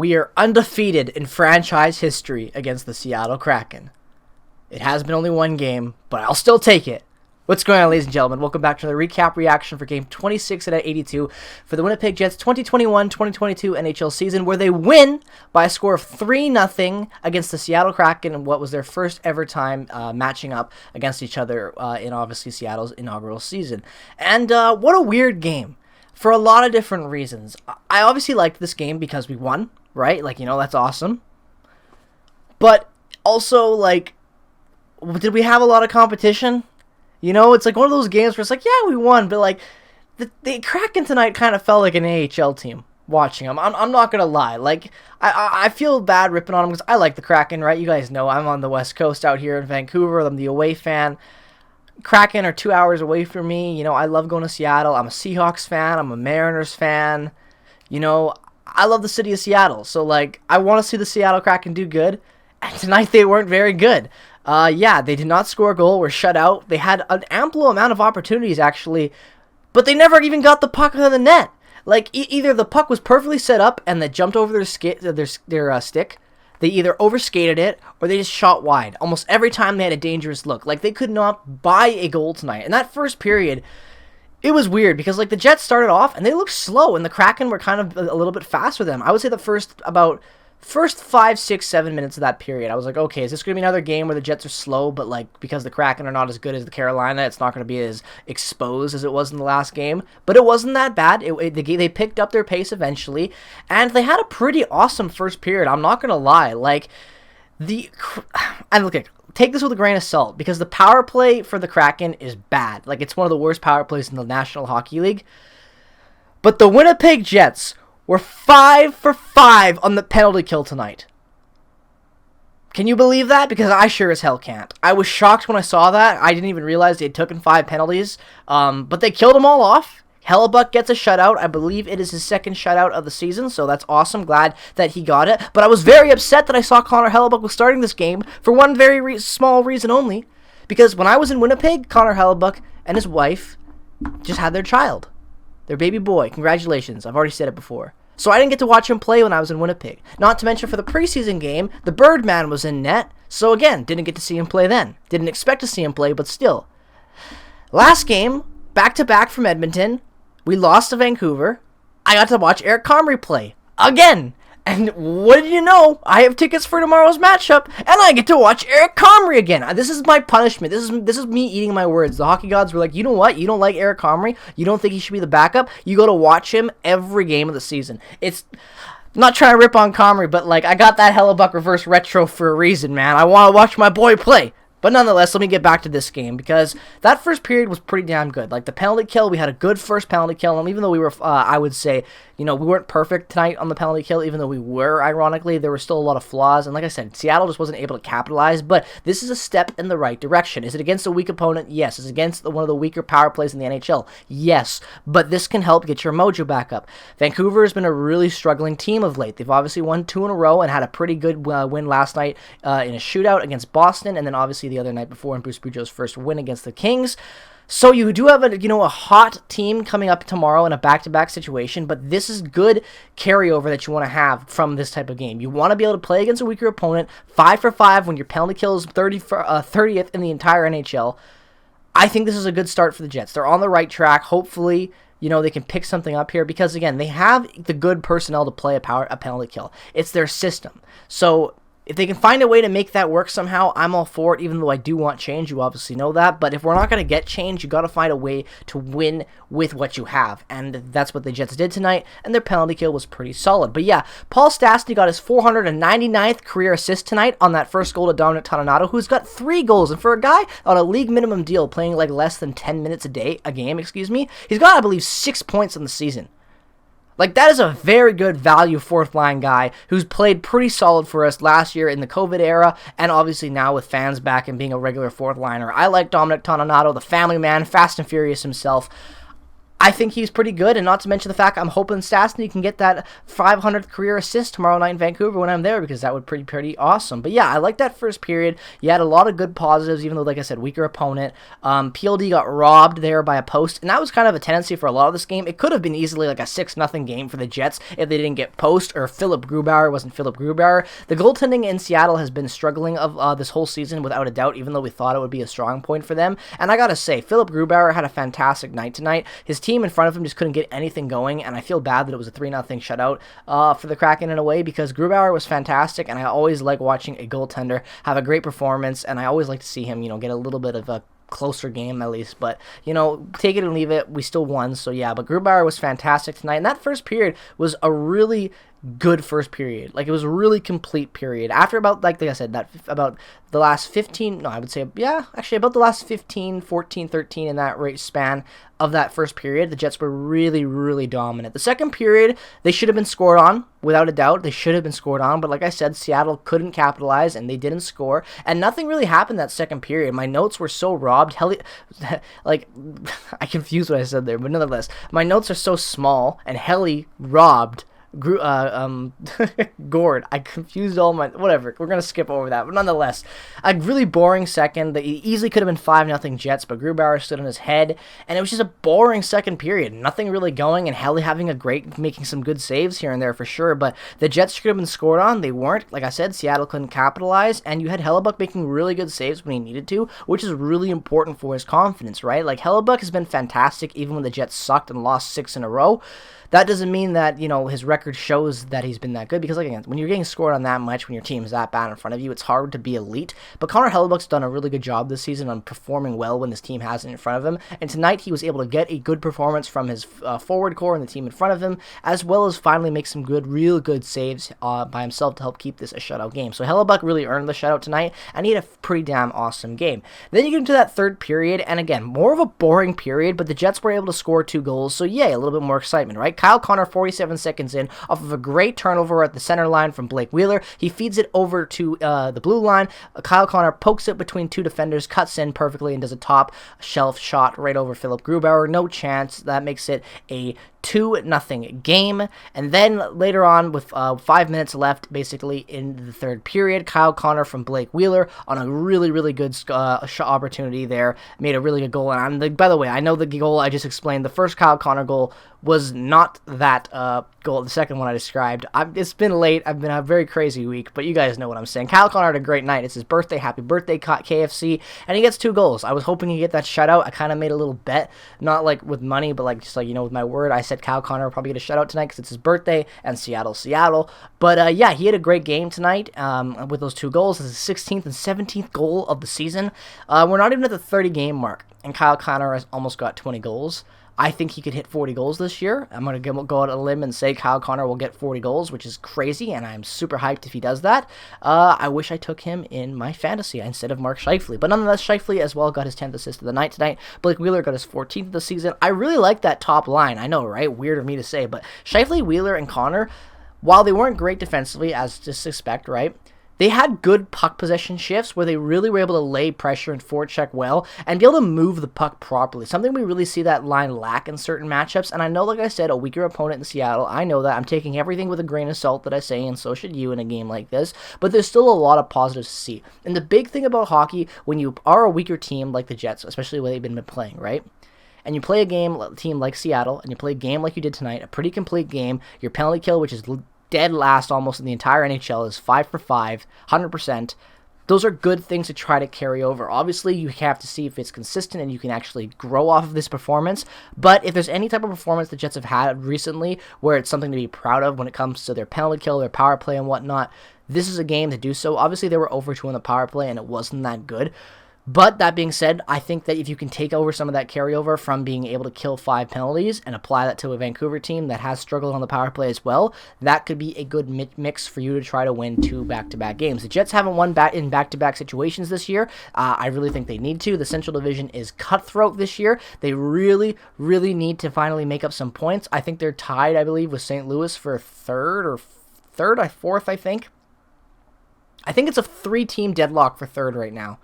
we are undefeated in franchise history against the Seattle Kraken. It has been only one game, but I'll still take it. What's going on, ladies and gentlemen? Welcome back to the recap reaction for Game 26 at 82 for the Winnipeg Jets 2021-2022 NHL season, where they win by a score of 3-0 against the Seattle Kraken in what was their first ever time matching up against each other in obviously Seattle's inaugural season. And what a weird game for a lot of different reasons. I obviously liked this game because we won, right? Like, you know, that's awesome. But also, like, did we have a lot of competition? You know, it's like one of those games where it's like, yeah, we won, but like the Kraken tonight kind of felt like an AHL team watching them. I'm not gonna lie, like I feel bad ripping on them because I like the Kraken, right? You guys know I'm on the West Coast out here in Vancouver. I'm the away fan. Kraken are 2 hours away from me. You know, I love going to Seattle. I'm a Seahawks fan. I'm a Mariners fan. You know, I love the city of Seattle. So like, I want to see the Seattle Kraken do good. And tonight they weren't very good. Yeah, they did not score a goal, were shut out. They had an ample amount of opportunities, actually, but they never even got the puck in the net. Like, either the puck was perfectly set up and they jumped over their stick, they either overskated it, or they just shot wide. Almost every time they had a dangerous look. Like, they could not buy a goal tonight. In that first period, it was weird, because, like, the Jets started off, and they looked slow, and the Kraken were kind of a little bit faster than them. I would say the first 5, 6, 7 minutes of that period, I was like, okay, is this going to be another game where the Jets are slow, but like because the Kraken are not as good as the Carolina, it's not going to be as exposed as it was in the last game. But it wasn't that bad. They picked up their pace eventually, and they had a pretty awesome first period. I'm not going to lie. Like, and look, take this with a grain of salt, because the power play for the Kraken is bad. Like, it's one of the worst power plays in the National Hockey League. But the Winnipeg Jets were 5 for 5 on the penalty kill tonight. Can you believe that? Because I sure as hell can't. I was shocked when I saw that. I didn't even realize they had taken 5 penalties. But they killed them all off. Hellebuyck gets a shutout. I believe it is his second shutout of the season, so that's awesome. Glad that he got it. But I was very upset that I saw Connor Hellebuyck was starting this game for one very small reason only. Because when I was in Winnipeg, Connor Hellebuyck and his wife just had their child. Their baby boy. Congratulations. I've already said it before. So I didn't get to watch him play when I was in Winnipeg. Not to mention for the preseason game, the Birdman was in net. So again, didn't get to see him play then. Didn't expect to see him play, but still. Last game, back-to-back from Edmonton. We lost to Vancouver. I got to watch Eric Comrie play. Again. And what do you know? I have tickets for tomorrow's matchup, and I get to watch Eric Comrie again. This is my punishment. This is me eating my words. The hockey gods were like, you know what? You don't like Eric Comrie? You don't think he should be the backup? You go to watch him every game of the season. I'm not trying to rip on Comrie, but like, I got that Hellebuyck reverse retro for a reason, man. I want to watch my boy play. But nonetheless, let me get back to this game, because that first period was pretty damn good. Like, the penalty kill, we had a good first penalty kill, and even though we were, I would say, you know, we weren't perfect tonight on the penalty kill, even though we were, ironically, there were still a lot of flaws, and like I said, Seattle just wasn't able to capitalize, but this is a step in the right direction. Is it against a weak opponent? Yes. Is it against one of the weaker power plays in the NHL? Yes. But this can help get your mojo back up. Vancouver has been a really struggling team of late. They've obviously won 2 in a row and had a pretty good win last night in a shootout against Boston, and then obviously the other night before in Bruce Boudreau's first win against the Kings. So you do have a hot team coming up tomorrow in a back-to-back situation, but this is good carryover that you want to have from this type of game. You want to be able to play against a weaker opponent, 5 for 5 when your penalty kill is 30th in the entire NHL. I think this is a good start for the Jets. They're on the right track. Hopefully, you know, they can pick something up here, because again, they have the good personnel to play a penalty kill. It's their system. So if they can find a way to make that work somehow, I'm all for it, even though I do want change. You obviously know that. But if we're not going to get change, you got to find a way to win with what you have. And that's what the Jets did tonight, and their penalty kill was pretty solid. But yeah, Paul Stastny got his 499th career assist tonight on that first goal to Dominic Toninato, who's got 3 goals. And for a guy on a league minimum deal playing like less than 10 minutes a game, he's got, I believe, 6 points on the season. Like, that is a very good value fourth-line guy who's played pretty solid for us last year in the COVID era, and obviously now with fans back and being a regular fourth-liner. I like Dominic Toninato, the family man, Fast and Furious himself. I think he's pretty good, and not to mention the fact I'm hoping Stastny can get that 500th career assist tomorrow night in Vancouver when I'm there, because that would be pretty awesome. But yeah, I like that first period. You had a lot of good positives, even though, like I said, weaker opponent. PLD got robbed there by a post, and that was kind of a tendency for a lot of this game. It could have been easily like a 6-0 game for the Jets if they didn't get post, or Philip Grubauer wasn't Philip Grubauer. The goaltending in Seattle has been struggling of this whole season, without a doubt, even though we thought it would be a strong point for them. And I gotta say, Philip Grubauer had a fantastic night tonight. His team in front of him just couldn't get anything going, and I feel bad that it was a 3-0 shutout for the Kraken in a way, because Grubauer was fantastic, and I always like watching a goaltender have a great performance, and I always like to see him, get a little bit of a closer game at least. But, take it and leave it. We still won, so yeah. But Grubauer was fantastic tonight, and that first period was a really good first period. Like, it was a really complete period. After about, like I said, about the last 15, no, I would say, yeah, actually about the last 15, 14, 13 in that rate span of that first period, the Jets were really, really dominant. The second period, they should have been scored on, without a doubt. They should have been scored on, but like I said, Seattle couldn't capitalize, and they didn't score, and nothing really happened that second period. My notes were so robbed. Like, I confused what I said there, but nonetheless, my notes are so small, and Helly robbed Gord. I confused all my... Whatever. We're going to skip over that. But nonetheless, a really boring second. That easily could have been 5-0 Jets, but Grubauer stood on his head, and it was just a boring second period. Nothing really going, and Helly having making some good saves here and there for sure, but the Jets should have been scored on. They weren't. Like I said, Seattle couldn't capitalize, and you had Hellebuck making really good saves when he needed to, which is really important for his confidence, right? Like, Hellebuck has been fantastic even when the Jets sucked and lost 6 in a row. That doesn't mean that, his record shows that he's been that good, because, like, again, when you're getting scored on that much, when your team's that bad in front of you, it's hard to be elite. But Connor Hellebuck's done a really good job this season on performing well when his team has it in front of him, and tonight he was able to get a good performance from his forward core and the team in front of him, as well as finally make some real good saves by himself to help keep this a shutout game. So Hellebuck really earned the shutout tonight, and he had a pretty damn awesome game. Then you get into that third period, and again, more of a boring period, but the Jets were able to score 2 goals, so yay, a little bit more excitement, right? Kyle Connor, 47 seconds in, off of a great turnover at the center line from Blake Wheeler. He feeds it over to the blue line. Kyle Connor pokes it between 2 defenders, cuts in perfectly, and does a top shelf shot right over Philip Grubauer. No chance. That makes it a 2-0 game. And then later on, with 5 minutes left, basically in the third period, Kyle Connor from Blake Wheeler on a really, really good shot opportunity there made a really good goal. And by the way, I know the goal I just explained, the first Kyle Connor goal was not that goal. The second one I described. It's been late. I've been a very crazy week, but you guys know what I'm saying. Kyle Connor had a great night. It's his birthday. Happy birthday, KFC. And he gets 2 goals. I was hoping he'd get that shutout. I kind of made a little bet, not like with money, but like just like, with my word. I said Kyle Connor will probably get a shutout tonight because it's his birthday, and Seattle. But yeah, he had a great game tonight with those 2 goals. It's his 16th and 17th goal of the season. We're not even at the 30-game mark, and Kyle Connor has almost got 20 goals. I think he could hit 40 goals this year. I'm going to go out on a limb and say Kyle Connor will get 40 goals, which is crazy, and I'm super hyped if he does that. I wish I took him in my fantasy instead of Mark Scheifele. But nonetheless, Scheifele as well got his 10th assist of the night tonight. Blake Wheeler got his 14th of the season. I really like that top line. I know, right? Weird of me to say, but Scheifele, Wheeler, and Connor, while they weren't great defensively, as to suspect, right? They had good puck possession shifts where they really were able to lay pressure and forecheck well and be able to move the puck properly. Something we really see that line lack in certain matchups. And I know, like I said, a weaker opponent in Seattle. I know that. I'm taking everything with a grain of salt that I say, and so should you in a game like this. But there's still a lot of positives to see. And the big thing about hockey, when you are a weaker team like the Jets, especially when they've been playing, right? And you play a team like Seattle, and you play a game like you did tonight, a pretty complete game, your penalty kill, which is dead last almost in the entire NHL, is 5 for 5, 100%. Those are good things to try to carry over. Obviously, you have to see if it's consistent and you can actually grow off of this performance. But if there's any type of performance the Jets have had recently where it's something to be proud of when it comes to their penalty kill, their power play, and whatnot, this is a game to do so. Obviously, they were over 2 on the power play, and it wasn't that good. But that being said, I think that if you can take over some of that carryover from being able to kill 5 penalties and apply that to a Vancouver team that has struggled on the power play as well, that could be a good mix for you to try to win 2 back-to-back games. The Jets haven't won in back-to-back situations this year. I really think they need to. The Central Division is cutthroat this year. They really, really need to finally make up some points. I think they're tied, I believe, with St. Louis for fourth, I think. I think it's a 3-team deadlock for third right now.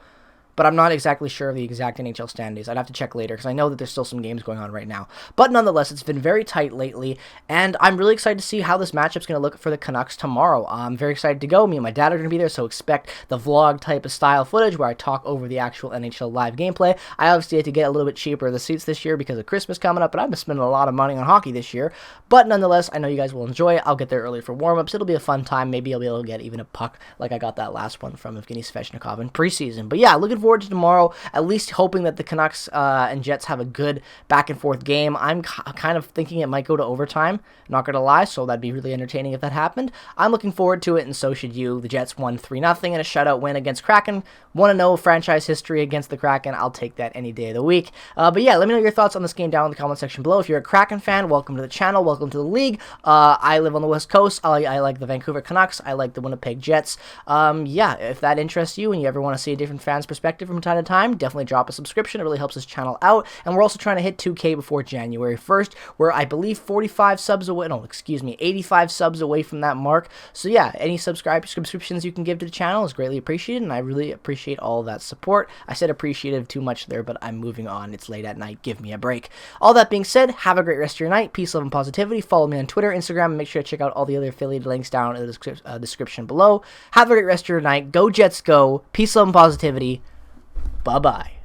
but I'm not exactly sure of the exact NHL standings. I'd have to check later because I know that there's still some games going on right now. But nonetheless, it's been very tight lately, and I'm really excited to see how this matchup's going to look for the Canucks tomorrow. I'm very excited to go. Me and my dad are going to be there, so expect the vlog type of style footage where I talk over the actual NHL live gameplay. I obviously had to get a little bit cheaper the seats this year because of Christmas coming up, but I've been spending a lot of money on hockey this year. But nonetheless, I know you guys will enjoy it. I'll get there early for warm-ups. It'll be a fun time. Maybe I'll be able to get even a puck like I got that last one from Evgeny Svechnikov in preseason. But yeah, looking forward to tomorrow, at least hoping that the Canucks and Jets have a good back-and-forth game. I'm kind of thinking it might go to overtime, not going to lie, so that'd be really entertaining if that happened. I'm looking forward to it, and so should you. The Jets won 3-0 in a shutout win against Kraken. 1-0 franchise history against the Kraken. I'll take that any day of the week. But yeah, let me know your thoughts on this game down in the comment section below. If you're a Kraken fan, welcome to the channel. Welcome to the league. I live on the West Coast. I like the Vancouver Canucks. I like the Winnipeg Jets. Yeah, if that interests you and you ever want to see a different fan's perspective from time to time, definitely drop a subscription. It really helps this channel out. And we're also trying to hit 2K before January 1st. We're, I believe, 85 subs away from that mark. So yeah, any subscriptions you can give to the channel is greatly appreciated, and I really appreciate all of that support. I said appreciative too much there, but I'm moving on. It's late at night. Give me a break. All that being said, have a great rest of your night. Peace, love, and positivity. Follow me on Twitter, Instagram, and make sure to check out all the other affiliated links down in the description below. Have a great rest of your night. Go Jets, go. Peace, love, and positivity. Bye-bye.